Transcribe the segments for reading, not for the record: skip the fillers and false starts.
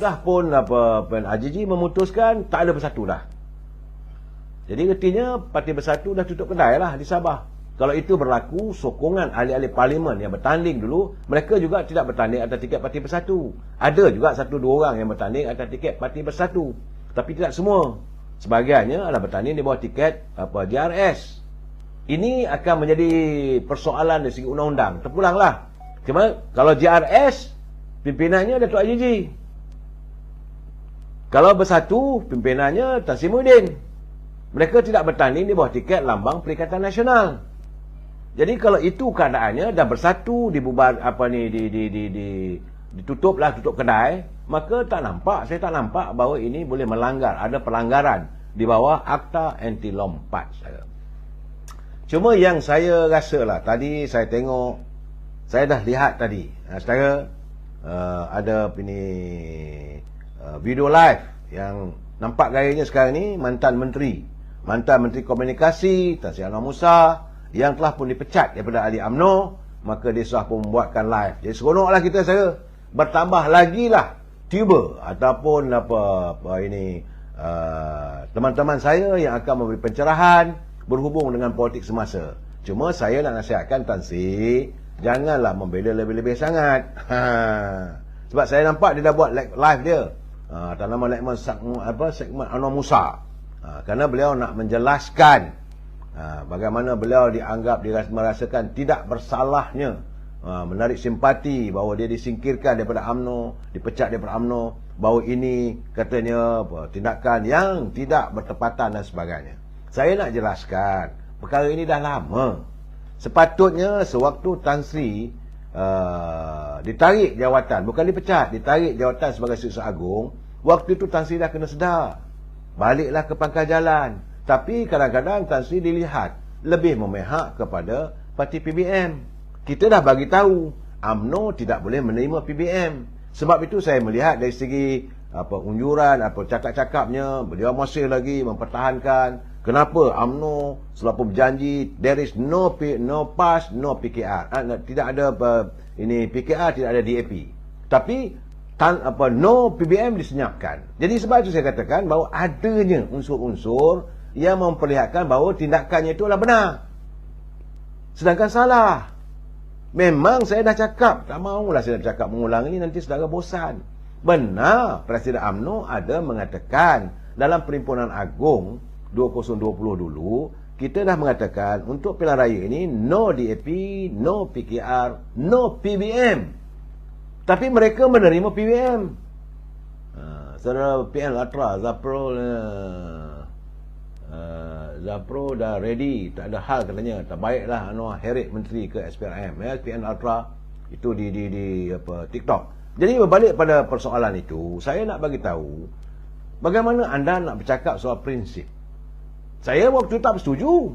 sudah pun AJJ memutuskan tak ada bersatu dah. Jadi artinya Parti Bersatu dah tutup kedai lah di Sabah. Kalau itu berlaku, sokongan ahli-ahli parlimen yang bertanding dulu, mereka juga tidak bertanding atas tiket Parti Bersatu. Ada juga 1-2 orang yang bertanding atas tiket Parti Bersatu. Tapi tidak semua. Sebahagiannya adalah bertanding di bawah tiket JRS. Ini akan menjadi persoalan dari segi undang-undang. Terpulanglah. Cuma kalau JRS, pimpinannya Datuk AJJ. Kalau Bersatu, pimpinannya Tan Sri Muhyiddin. Mereka tidak bertanding di bawah tiket lambang Perikatan Nasional. Jadi kalau itu keadaannya dah bersatu dibubar ditutuplah, tutup kedai, maka saya tak nampak bahawa ini boleh melanggar, ada pelanggaran di bawah Akta Anti Lompat saya. Cuma yang saya rasalah tadi saya tengok, saya dah lihat tadi secara ada video live yang nampak gayanya sekarang ni mantan Menteri Komunikasi Tan Sri Anwar Musa yang telah pun dipecat daripada ahli UMNO, maka dia sudah pun membuatkan live. Jadi seronoklah kita saya bertambah lagi lah tuber ataupun teman-teman saya yang akan memberi pencerahan berhubung dengan politik semasa. Cuma saya nak nasihatkan Tan Sri, janganlah membela lebih-lebih sangat. Sebab saya nampak dia dah buat live dia. Tak nama segmen Anwar Musa. Kerana beliau nak menjelaskan bagaimana beliau dianggap merasakan tidak bersalahnya, menarik simpati bahawa dia disingkirkan daripada UMNO, dipecat daripada UMNO, bahawa ini katanya tindakan yang tidak bertepatan dan sebagainya. Saya nak jelaskan, perkara ini dah lama. Sepatutnya sewaktu Tan Sri ditarik jawatan, bukan dipecat, ditarik jawatan sebagai Setiausaha Agung, waktu itu Tan Sri dah kena sedar, baliklah ke pangkal jalan. Tapi kadang-kadang Tan Sri dilihat lebih memihak kepada parti PBM. Kita dah bagi tahu UMNO tidak boleh menerima PBM. Sebab itu saya melihat dari segi unjuran, cakap-cakapnya, beliau masih lagi mempertahankan kenapa UMNO selalu berjanji there is no PAS, no PKR. Tidak ada PKR, tidak ada DAP. Tapi no PBM disenyapkan. Jadi sebab itu saya katakan bahawa adanya unsur-unsur yang memperlihatkan bahawa tindakannya itu adalah benar, sedangkan salah. Memang saya dah cakap, tak maulah saya nak cakap mengulang ini, nanti saudara bosan. Benar, Presiden UMNO ada mengatakan dalam Perhimpunan Agung 2020 dulu, kita dah mengatakan untuk pilihan raya ini no DAP, no PKR, no PBM. Tapi mereka menerima PBM. Saudara PN Ultra, Zapro dah ready, tak ada hal katanya. Tak baiklah Anwar heret menteri ke SPRM, PN Ultra itu di TikTok. Jadi berbalik pada persoalan itu, saya nak bagi tahu bagaimana anda nak bercakap soal prinsip. Saya waktu tak bersetuju.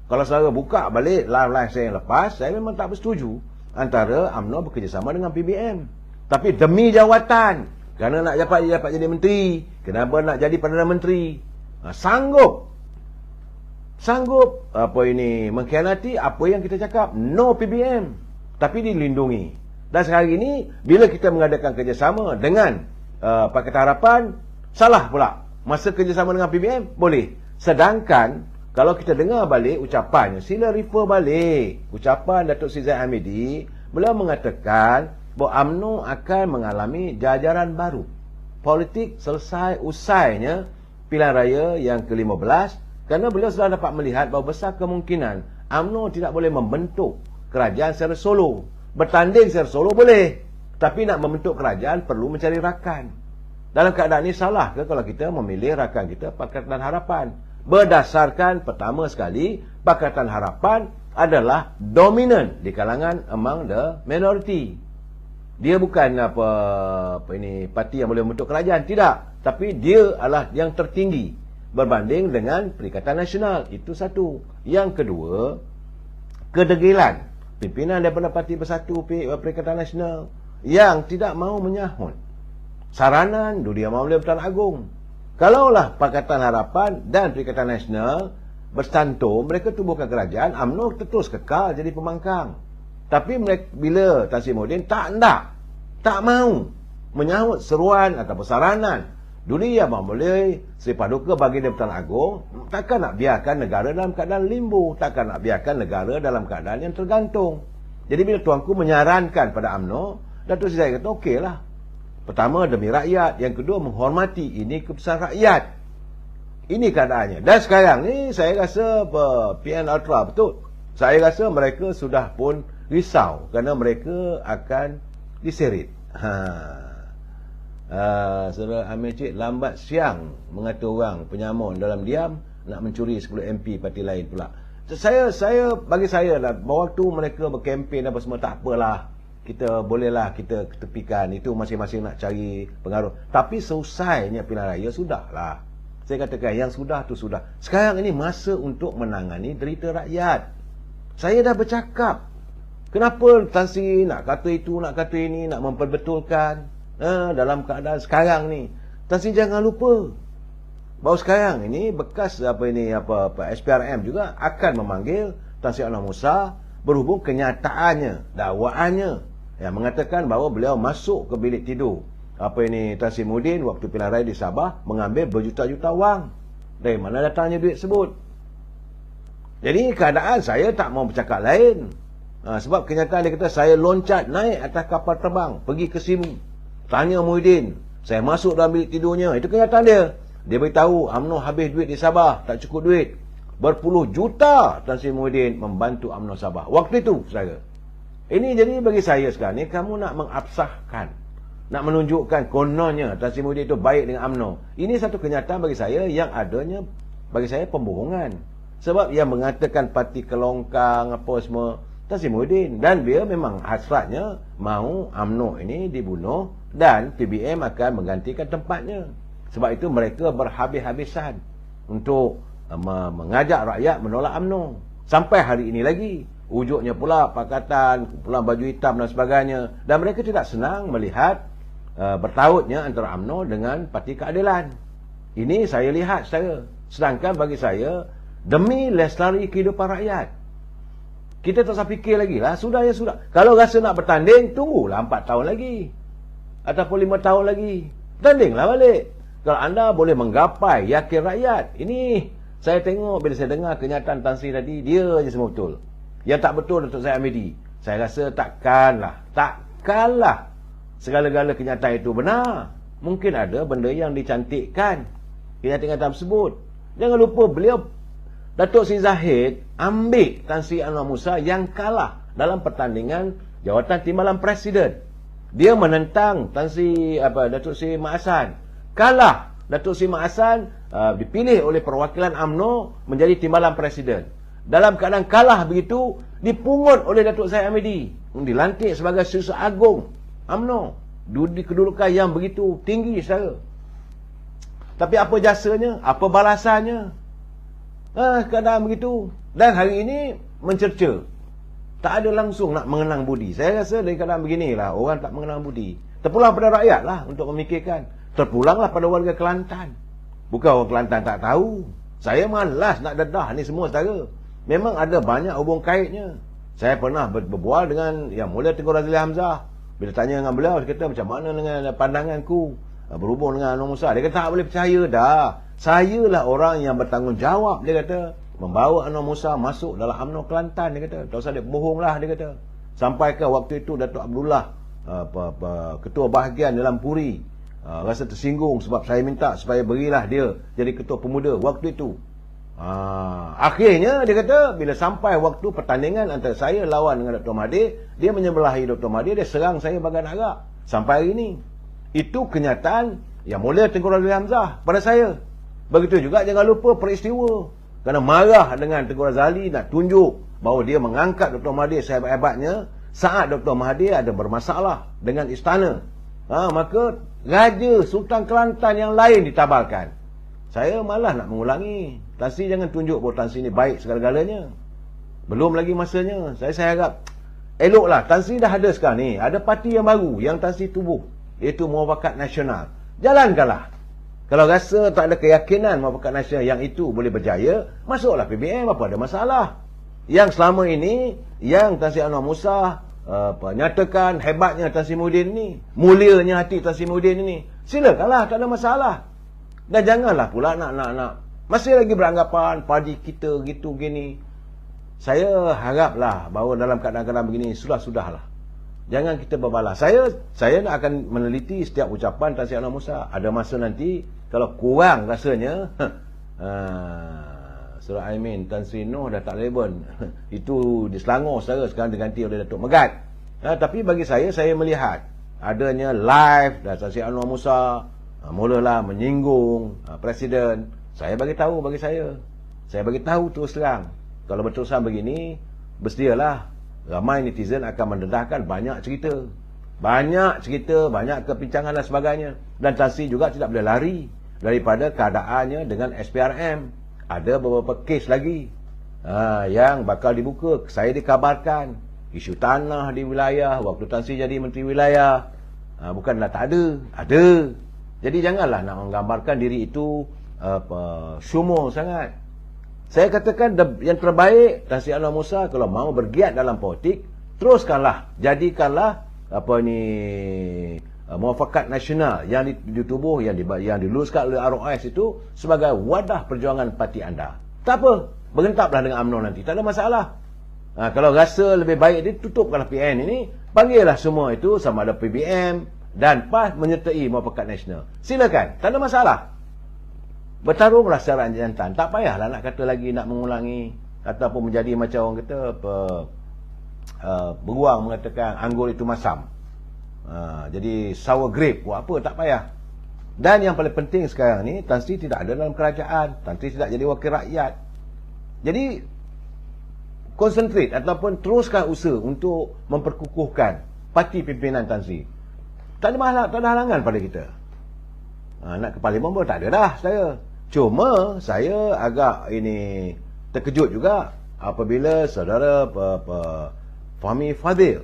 Kalau saudara buka balik live saya yang lepas, saya memang tak bersetuju antara UMNO bekerjasama dengan PBM. Tapi demi jawatan, kerana nak dapat jadi menteri, kenapa nak jadi Perdana Menteri, sanggup mengkhianati apa yang kita cakap, no PBM, tapi dilindungi. Dan sekarang ini bila kita mengadakan kerjasama dengan Pakatan Harapan, salah pula. Masa kerjasama dengan PBM boleh. Sedangkan kalau kita dengar balik ucapannya, sila refer balik ucapan Datuk Seri Zahid Hamidi, beliau mengatakan bahawa UMNO akan mengalami jajaran baru. Politik selesai usainya pilihan raya yang ke-15, kerana beliau sudah dapat melihat bahawa besar kemungkinan UMNO tidak boleh membentuk kerajaan secara solo. Bertanding secara solo boleh, tapi nak membentuk kerajaan perlu mencari rakan. Dalam keadaan ini salah ke kalau kita memilih rakan kita Pakatan Harapan? Berdasarkan pertama sekali, Pakatan Harapan adalah dominan di kalangan among the minority. Dia bukan parti yang boleh membentuk kerajaan, tidak. Tapi dia adalah yang tertinggi berbanding dengan Perikatan Nasional. Itu satu. Yang kedua, kedegilan pimpinan daripada Parti Bersatu Perikatan Nasional yang tidak mahu menyahut saranan Duli Amar Mulia Pertuan Agong. Kalaulah Pakatan Harapan dan Perikatan Nasional bersantum, mereka tubuhkan kerajaan, UMNO terus kekal jadi pembangkang. Tapi mereka, bila Tan Sri Muhyiddin tak mahu, menyahut seruan atau saranan Duli Yang Boleh Seri Paduka Baginda Pertuan Agong, takkan nak biarkan negara dalam keadaan limbo, takkan nak biarkan negara dalam keadaan yang tergantung. Jadi bila tuanku menyarankan pada UMNO, Datuk Seri Zahid kata okeylah. Pertama, demi rakyat. Yang kedua, menghormati ini keputusan rakyat. Ini keadaannya. Dan sekarang ni saya rasa PN Ultra betul. Saya rasa mereka sudah pun risau kerana mereka akan diseret. Saudara Amir Cik, lambat siang mengata orang penyamun dalam diam nak mencuri 10 MP parti lain pula. Bagi saya lah, waktu mereka berkempen apa semua, tak apalah, kita bolehlah kita tepikan, itu masing-masing nak cari pengaruh. Tapi seusainya pilihan raya, sudahlah. Saya katakan yang sudah tu sudah. Sekarang ini masa untuk menangani derita rakyat. Saya dah bercakap, kenapa Tan Sri nak kata itu, nak kata ini, nak memperbetulkan dalam keadaan sekarang ni. Tan Sri jangan lupa bahawa sekarang ini bekas SPRM juga akan memanggil Tan Sri Anwar Musa berhubung kenyataannya, dakwaannya yang mengatakan bahawa beliau masuk ke bilik tidur Tan Sri Muhyiddin waktu pilihan raya di Sabah, mengambil berjuta-juta wang. Dari mana datangnya duit tersebut? Jadi keadaan saya tak mau bercakap lain. Sebab kenyataan dia kata saya loncat naik atas kapal terbang pergi ke Simu, tanya Muhyiddin, saya masuk dalam bilik tidurnya. Itu kenyataan dia. Dia beritahu UMNO habis duit di Sabah, tak cukup duit. Berpuluh juta Tan Sri Muhyiddin membantu UMNO Sabah waktu itu, saudara. Ini jadi bagi saya sekarang ni, kamu nak mengabsahkan, nak menunjukkan kononnya Tan Sri Muhyiddin itu baik dengan UMNO. Ini satu kenyataan bagi saya yang adanya, bagi saya, pembohongan. Sebab yang mengatakan parti kelongkang apa semua Tan Sri Muhyiddin, dan dia memang hasratnya mahu UMNO ini dibunuh dan PBM akan menggantikan tempatnya. Sebab itu mereka berhabis-habisan untuk mengajak rakyat menolak UMNO. Sampai hari ini lagi, wujudnya pula pakatan, kumpulan baju hitam dan sebagainya. Dan mereka tidak senang melihat bertautnya antara UMNO dengan Parti Keadilan. Ini saya lihat saya. Sedangkan bagi saya, demi lestari kehidupan rakyat, kita tak usah fikir lagi lah. Sudah ya sudah. Kalau rasa nak bertanding, tunggulah 4 tahun lagi ataupun 5 tahun lagi. Bertandinglah balik. Kalau anda boleh menggapai yakin rakyat. Ini saya tengok bila saya dengar kenyataan Tan Sri tadi, dia je semua betul. Yang tak betul Datuk Zahid Hamidi. Saya rasa takkanlah segala-gala kenyataan itu benar. Mungkin ada benda yang dicantikkan kenyataan tersebut. Jangan lupa beliau, Datuk Sri Zahid, ambil Tan Sri Anwar Musa yang kalah dalam pertandingan jawatan timbalan presiden. Dia menentang Datuk Sri Mak Hassan. Kalah. Datuk Sri Mak Hassan dipilih oleh perwakilan UMNO menjadi timbalan presiden. Dalam keadaan kalah begitu, dipungut oleh Datuk Zahid Hamidi, dilantik sebagai Setiausaha Agung UMNO. Kedudukan yang begitu tinggi, saudara. Tapi apa jasanya? Apa balasannya? Keadaan begitu. Dan hari ini mencerca, tak ada langsung nak mengenang budi. Saya rasa dari keadaan beginilah, orang tak mengenang budi. Terpulang pada rakyat lah untuk memikirkan. Terpulanglah pada warga Kelantan. Bukan orang Kelantan tak tahu. Saya malas nak dedah ni semua, saudara. Memang ada banyak hubung kaitnya. Saya pernah berbual dengan Yang Mulia Tengku Razili Hamzah. Bila tanya dengan beliau, dia kata macam mana dengan pandanganku berhubung dengan Anwar Musa. Dia kata tak boleh percaya dah. Saya lah orang yang bertanggungjawab, dia kata, membawa Anwar Musa masuk dalam UMNO Kelantan. Dia kata tak usah dia bohong lah, dia kata. Sampai ke waktu itu Datuk Abdullah, ketua bahagian dalam Puri, rasa tersinggung sebab saya minta supaya berilah dia jadi ketua pemuda waktu itu. Akhirnya dia kata bila sampai waktu pertandingan antara saya lawan dengan Dr. Mahathir, dia menyebelahi Dr. Mahathir, dia serang saya bagai arak. Sampai hari ini. Itu kenyataan Yang Mulia Tengku Razili Hamzah pada saya. Begitu juga jangan lupa peristiwa kerana marah dengan Tengku Razali, nak tunjuk bahawa dia mengangkat Dr. Mahathir sehebat-hebatnya saat Dr. Mahathir ada bermasalah dengan istana. Maka Raja Sultan Kelantan yang lain ditabalkan. Saya malah nak mengulangi. Tan Sri jangan tunjuk bahawa Tan Sri ni baik segala-galanya. Belum lagi masanya. Saya harap eloklah. Tan Sri dah ada sekarang ni. Ada parti yang baru yang Tan Sri tubuh, iaitu Muafakat Nasional. Jalankanlah. Kalau rasa tak ada keyakinan Muafakat Nasional yang itu boleh berjaya, masuklah PBM, apa ada masalah. Yang selama ini, yang Tan Sri Anwar Musa nyatakan hebatnya Tan Sri Muhyiddin ni, mulianya hati Tan Sri Muhyiddin ini, silakanlah, tak ada masalah. Dan janganlah pula nak masih lagi beranggapan parti kita gitu gini. Saya haraplah bahawa dalam keadaan-keadaan begini sudahlah. Jangan kita berbalas. Saya nak akan meneliti setiap ucapan Tan Sri Anwar Musa. Ada masa nanti kalau kurang rasanya Surah Aimin Tan Sri Noh dah tak relevan. Itu di Selangor sekarang diganti oleh Datuk Megat. Tapi bagi saya melihat adanya live dan Tan Sri Anwar Musa mulalah menyinggung Presiden. Saya bagi tahu terus terang, kalau berterusan begini, bersedialah, ramai netizen akan mendedahkan banyak cerita, banyak kepincangan dan sebagainya. Dan Tan Sri juga tidak boleh lari daripada keadaannya dengan SPRM. Ada beberapa kes lagi yang bakal dibuka. Saya dikabarkan isu tanah di wilayah waktu Tan Sri jadi Menteri Wilayah, bukanlah tak ada. Jadi janganlah nak menggambarkan diri itu syumur sangat. Saya katakan yang terbaik Tan Sri Anwar Musa kalau mahu bergiat dalam politik, teruskanlah, jadikanlah muafakat nasional yang ditubuh, yang diluluskan oleh ROS itu sebagai wadah perjuangan parti anda. Tak apa, bergentaplah dengan UMNO nanti, tak ada masalah. Kalau rasa lebih baik ditutupkanlah PN ini, panggillah semua itu sama ada PBM dan PAS menyertai muafakat nasional. Silakan, tak ada masalah. Bertarunglah secara jantan. Tak payahlah nak kata lagi nak mengulangi ataupun menjadi macam orang kata beruang mengatakan anggur itu masam. Jadi sour grape, buat apa, tak payah. Dan yang paling penting sekarang ni, Tan Sri tidak ada dalam kerajaan, Tan Sri tidak jadi wakil rakyat. Jadi konsentrate ataupun teruskan usaha untuk memperkukuhkan parti pimpinan Tan Sri. Tak ada halangan pada kita. Nak ke parlimen pun tak ada dah saya. Cuma saya agak terkejut juga apabila saudara Fahmi Fadzil,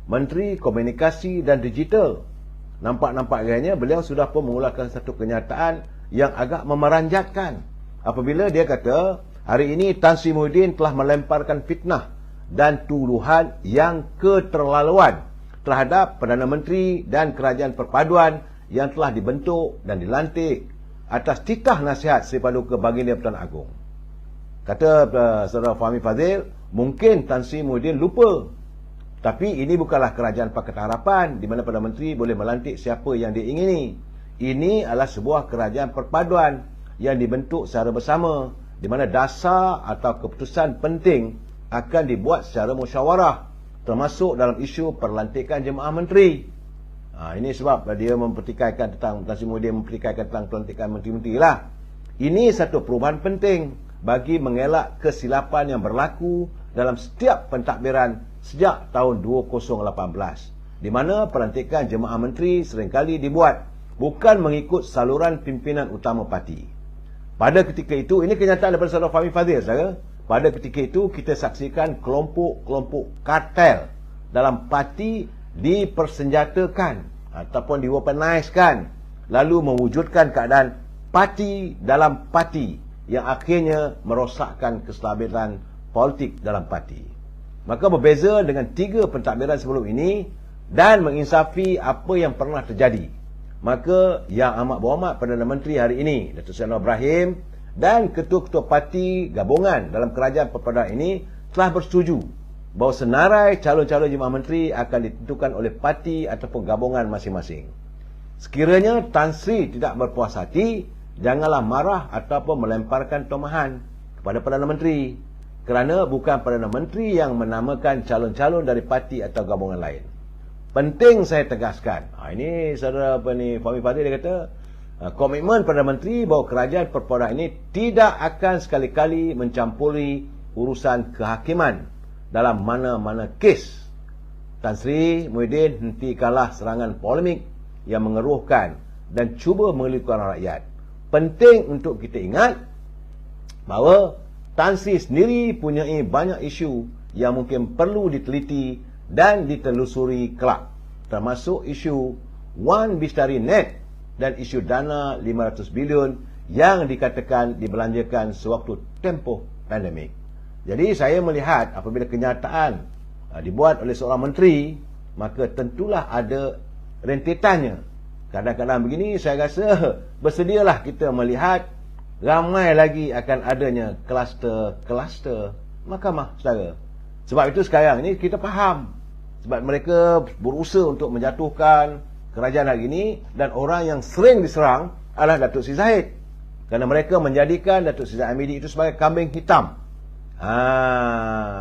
Menteri Komunikasi dan Digital, nampak agaknya beliau sudah pun mengeluarkan satu kenyataan yang agak memeranjatkan apabila dia kata hari ini Tan Sri Muhyiddin telah melemparkan fitnah dan tuduhan yang keterlaluan terhadap Perdana Menteri dan Kerajaan Perpaduan yang telah dibentuk dan dilantik atas titah nasihat Sri Paduka Baginda Perdana Agong. Kata saudara Fahmi Fadzil, mungkin Tan Sri Muhyiddin lupa, tapi ini bukanlah kerajaan Pakatan Harapan di mana Perdana Menteri boleh melantik siapa yang dia ingini. Ini adalah sebuah kerajaan perpaduan yang dibentuk secara bersama, di mana dasar atau keputusan penting akan dibuat secara musyawarah, termasuk dalam isu perlantikan jemaah menteri. Ini sebab dia mempertikaikan tentang Tan Sri Muhyiddin mempertikaikan tentang pelantikan menteri-menteri lah. Ini satu perubahan penting bagi mengelak kesilapan yang berlaku dalam setiap pentadbiran sejak tahun 2018, di mana pelantikan jemaah menteri seringkali dibuat bukan mengikut saluran pimpinan utama parti. Pada ketika itu, ini kenyataan daripada saudara Fahmi Fadzil, saudara. Pada ketika itu kita saksikan kelompok-kelompok kartel dalam parti dipersenjatakan ataupun diweaponizekan, lalu mewujudkan keadaan parti dalam parti yang akhirnya merosakkan kestabilan politik dalam parti. Maka berbeza dengan 3 pentadbiran sebelum ini dan menginsafi apa yang pernah terjadi, maka Yang Amat Berhormat Perdana Menteri hari ini, Datuk Seri Anwar Ibrahim, dan ketua-ketua parti gabungan dalam kerajaan perpaduan ini telah bersetuju bahawa senarai calon-calon jemaah menteri akan ditentukan oleh parti ataupun gabungan masing-masing. Sekiranya Tan Sri tidak berpuas hati, janganlah marah ataupun melemparkan tomahan kepada Perdana Menteri, kerana bukan Perdana Menteri yang menamakan calon-calon dari parti atau gabungan lain. Penting saya tegaskan, ini saudara Fahmi Fadzil dia kata, komitmen Perdana Menteri bahawa kerajaan perpaduan ini tidak akan sekali-kali mencampuri urusan kehakiman dalam mana-mana kes. Tan Sri Muhyiddin hentikanlah serangan polemik yang mengeruhkan dan cuba mengelirkan rakyat. Penting untuk kita ingat bahawa Tan Sri sendiri punyai banyak isu yang mungkin perlu diteliti dan ditelusuri kelak, termasuk isu Wan Bistari Net dan isu dana 500 bilion yang dikatakan dibelanjakan sewaktu tempoh pandemik. Jadi saya melihat apabila kenyataan dibuat oleh seorang menteri, maka tentulah ada rentetannya. Kadang-kadang begini, saya rasa bersedialah kita melihat ramai lagi akan adanya kluster-kluster mahkamah saudara. Sebab itu sekarang ini kita faham, sebab mereka berusaha untuk menjatuhkan kerajaan hari ini, dan orang yang sering diserang adalah Datuk Seri Zahid, kerana mereka menjadikan Datuk Seri Zahid Hamidi itu sebagai kambing hitam.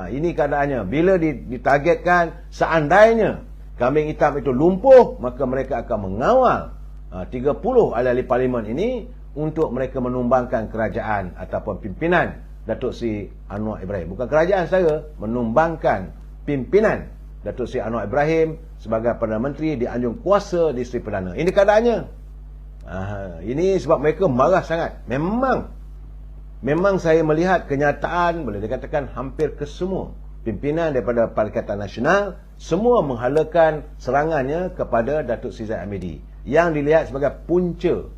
Ini keadaannya. Bila ditargetkan seandainya kambing hitam itu lumpuh, maka mereka akan mengawal 30 ahli-ahli parlimen ini untuk mereka menumbangkan kerajaan ataupun pimpinan Datuk Seri Anwar Ibrahim. Bukan kerajaan saja, menumbangkan pimpinan Datuk Seri Anwar Ibrahim sebagai Perdana Menteri di anjung kuasa di Seri Perdana. Ini keadaannya. Ini sebab mereka marah sangat. Memang saya melihat kenyataan, boleh dikatakan hampir kesemua pimpinan daripada Perikatan Nasional semua menghalakan serangannya kepada Datuk Seri Zahid Hamidi, yang dilihat sebagai punca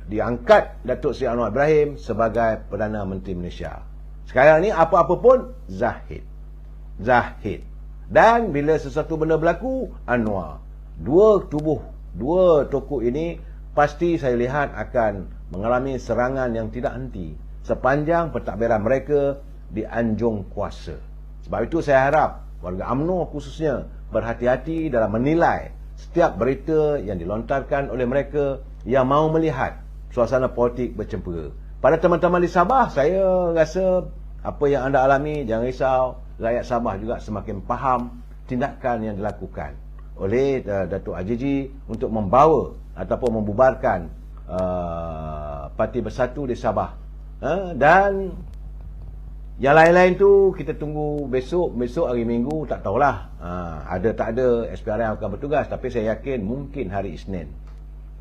diangkat Datuk Seri Anwar Ibrahim sebagai Perdana Menteri Malaysia. Sekarang ni apa-apa pun Zahid. Dan bila sesuatu benda berlaku, Anwar. Dua tokoh ini pasti saya lihat akan mengalami serangan yang tidak henti sepanjang pentadbiran mereka di anjung kuasa. Sebab itu saya harap warga UMNO khususnya berhati-hati dalam menilai setiap berita yang dilontarkan oleh mereka yang mahu melihat suasana politik bercempera. Pada teman-teman di Sabah, saya rasa apa yang anda alami, jangan risau, rakyat Sabah juga semakin faham tindakan yang dilakukan oleh Datuk Ajiji untuk membawa ataupun membubarkan Parti Bersatu di Sabah. Dan yang lain-lain tu kita tunggu besok hari Minggu, tak tahulah ada tak ada SPRM akan bertugas, tapi saya yakin mungkin hari Isnin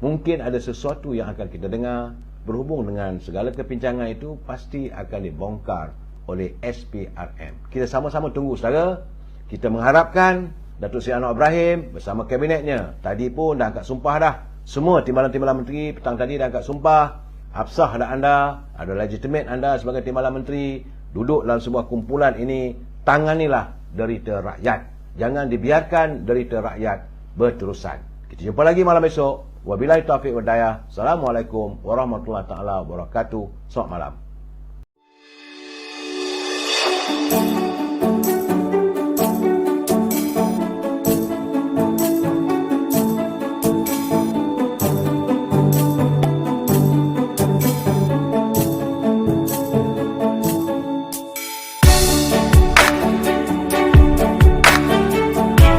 mungkin ada sesuatu yang akan kita dengar berhubung dengan segala kepincangan itu, pasti akan dibongkar oleh SPRM. Kita sama-sama tunggu saudara. Kita mengharapkan Datuk Seri Anwar Ibrahim bersama kabinetnya, tadi pun dah angkat sumpah dah. Semua timbalan-timbalan menteri petang tadi dah angkat sumpah. Absah dah anda, ada legitimate anda sebagai timbalan menteri, duduk dalam sebuah kumpulan ini, tanganilah derita rakyat. Jangan dibiarkan derita rakyat berterusan. Kita jumpa lagi malam esok. Wabillahi taufiq wal hidayah. Assalamualaikum warahmatullahi taala wabarakatuh. Selamat malam.